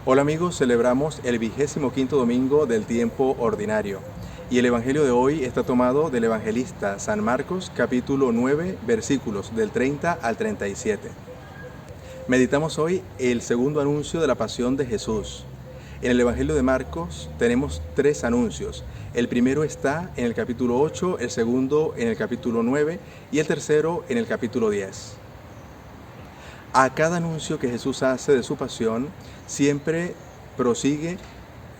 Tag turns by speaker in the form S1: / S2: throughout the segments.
S1: Hola amigos, celebramos el 25º domingo del tiempo ordinario y el Evangelio de hoy está tomado del evangelista San Marcos capítulo 9 versículos del 30 al 37. Meditamos hoy el segundo anuncio de la pasión de Jesús. En el Evangelio de Marcos tenemos tres anuncios. El primero está en el capítulo 8, el segundo en el capítulo 9 y el tercero en el capítulo 10. A cada anuncio que Jesús hace de su pasión, siempre prosigue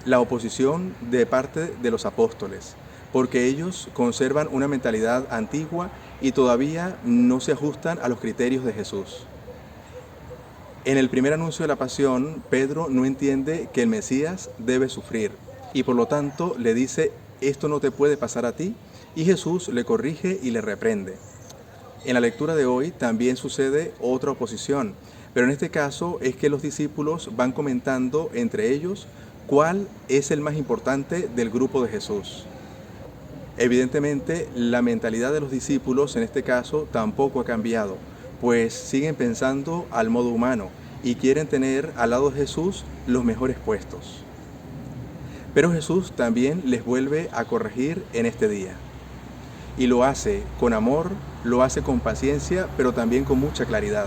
S1: la oposición de parte de los apóstoles, porque ellos conservan una mentalidad antigua y todavía no se ajustan a los criterios de Jesús. En el primer anuncio de la pasión, Pedro no entiende que el Mesías debe sufrir y por lo tanto le dice, esto no te puede pasar a ti, y Jesús le corrige y le reprende. En la lectura de hoy también sucede otra oposición, pero en este caso es que los discípulos van comentando entre ellos cuál es el más importante del grupo de Jesús. Evidentemente, la mentalidad de los discípulos en este caso tampoco ha cambiado, pues siguen pensando al modo humano y quieren tener al lado de Jesús los mejores puestos. Pero Jesús también les vuelve a corregir en este día. Y lo hace con amor, lo hace con paciencia, pero también con mucha claridad.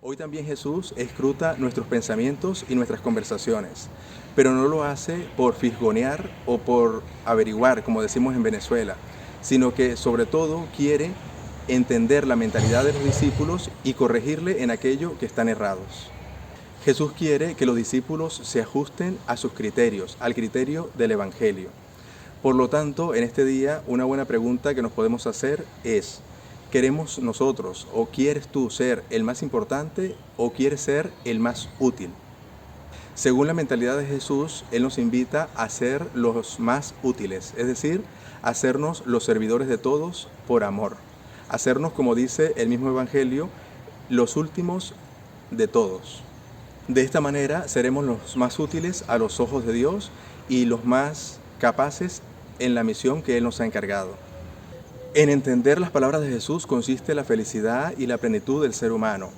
S1: Hoy también Jesús escruta nuestros pensamientos y nuestras conversaciones, pero no lo hace por fisgonear o por averiguar, como decimos en Venezuela, sino que sobre todo quiere entender la mentalidad de los discípulos y corregirle en aquello que están errados. Jesús quiere que los discípulos se ajusten a sus criterios, al criterio del Evangelio. Por lo tanto, en este día, una buena pregunta que nos podemos hacer es, ¿queremos nosotros o quieres tú ser el más importante o quieres ser el más útil? Según la mentalidad de Jesús, Él nos invita a ser los más útiles, es decir, a hacernos los servidores de todos por amor. Hacernos, como dice el mismo Evangelio, los últimos de todos. De esta manera seremos los más útiles a los ojos de Dios y los más capaces en la misión que Él nos ha encargado. En entender las palabras de Jesús consiste la felicidad y la plenitud del ser humano.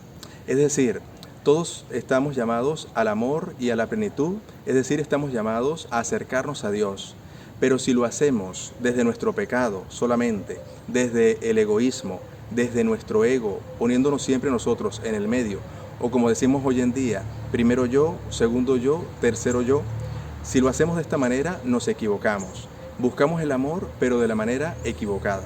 S1: Es decir, todos estamos llamados al amor y a la plenitud, es decir, estamos llamados a acercarnos a Dios. Pero si lo hacemos desde nuestro pecado solamente, desde el egoísmo, desde nuestro ego, poniéndonos siempre nosotros en el medio, o como decimos hoy en día, primero yo, segundo yo, tercero yo, si lo hacemos de esta manera nos equivocamos. Buscamos el amor, pero de la manera equivocada.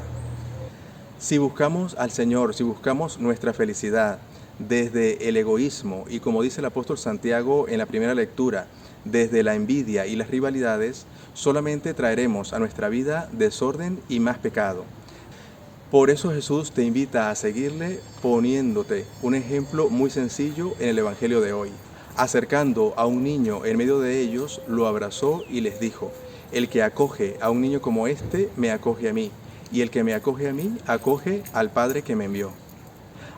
S1: Si buscamos al Señor, si buscamos nuestra felicidad desde el egoísmo y como dice el apóstol Santiago en la primera lectura, desde la envidia y las rivalidades, solamente traeremos a nuestra vida desorden y más pecado. Por eso Jesús te invita a seguirle poniéndote un ejemplo muy sencillo en el Evangelio de hoy. Acercando a un niño en medio de ellos, lo abrazó y les dijo, el que acoge a un niño como este, me acoge a mí, y el que me acoge a mí, acoge al Padre que me envió.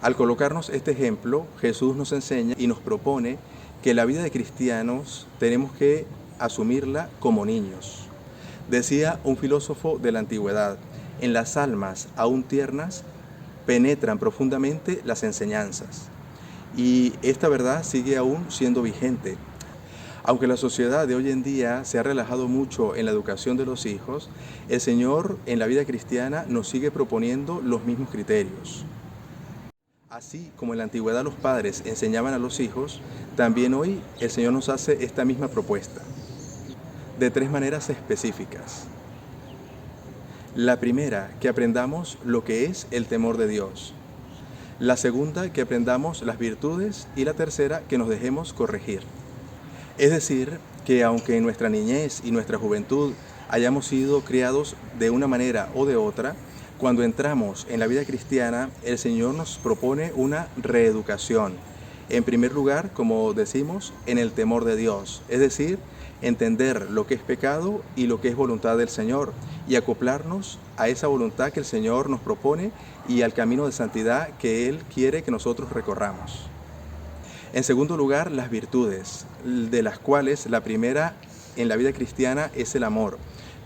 S1: Al colocarnos este ejemplo, Jesús nos enseña y nos propone que la vida de cristianos tenemos que asumirla como niños. Decía un filósofo de la antigüedad, en las almas aún tiernas penetran profundamente las enseñanzas. Y esta verdad sigue aún siendo vigente. Aunque la sociedad de hoy en día se ha relajado mucho en la educación de los hijos, el Señor en la vida cristiana nos sigue proponiendo los mismos criterios. Así como en la antigüedad los padres enseñaban a los hijos, también hoy el Señor nos hace esta misma propuesta, de tres maneras específicas. La primera, que aprendamos lo que es el temor de Dios. La segunda, que aprendamos las virtudes. Y la tercera, que nos dejemos corregir. Es decir, que aunque en nuestra niñez y nuestra juventud hayamos sido criados de una manera o de otra, cuando entramos en la vida cristiana, el Señor nos propone una reeducación. En primer lugar, como decimos, en el temor de Dios, es decir, entender lo que es pecado y lo que es voluntad del Señor y acoplarnos a esa voluntad que el Señor nos propone y al camino de santidad que Él quiere que nosotros recorramos. En segundo lugar, las virtudes, de las cuales la primera en la vida cristiana es el amor,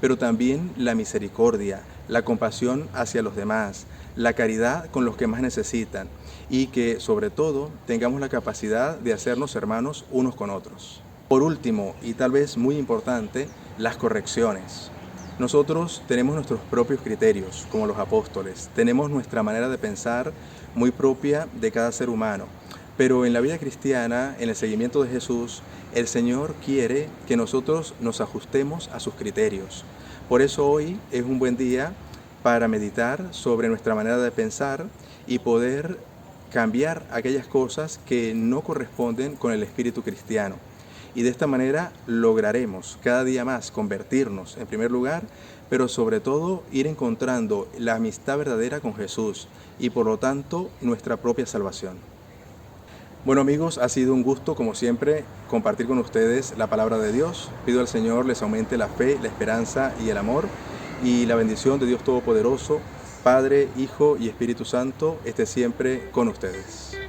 S1: pero también la misericordia, la compasión hacia los demás, la caridad con los que más necesitan y que, sobre todo, tengamos la capacidad de hacernos hermanos unos con otros. Por último, y tal vez muy importante, las correcciones. Nosotros tenemos nuestros propios criterios, como los apóstoles. Tenemos nuestra manera de pensar muy propia de cada ser humano. Pero en la vida cristiana, en el seguimiento de Jesús, el Señor quiere que nosotros nos ajustemos a sus criterios. Por eso hoy es un buen día para meditar sobre nuestra manera de pensar y poder cambiar aquellas cosas que no corresponden con el espíritu cristiano. Y de esta manera lograremos cada día más convertirnos en primer lugar, pero sobre todo ir encontrando la amistad verdadera con Jesús y por lo tanto nuestra propia salvación. Bueno amigos, ha sido un gusto como siempre compartir con ustedes la palabra de Dios. Pido al Señor les aumente la fe, la esperanza y el amor, y la bendición de Dios Todopoderoso, Padre, Hijo y Espíritu Santo esté siempre con ustedes.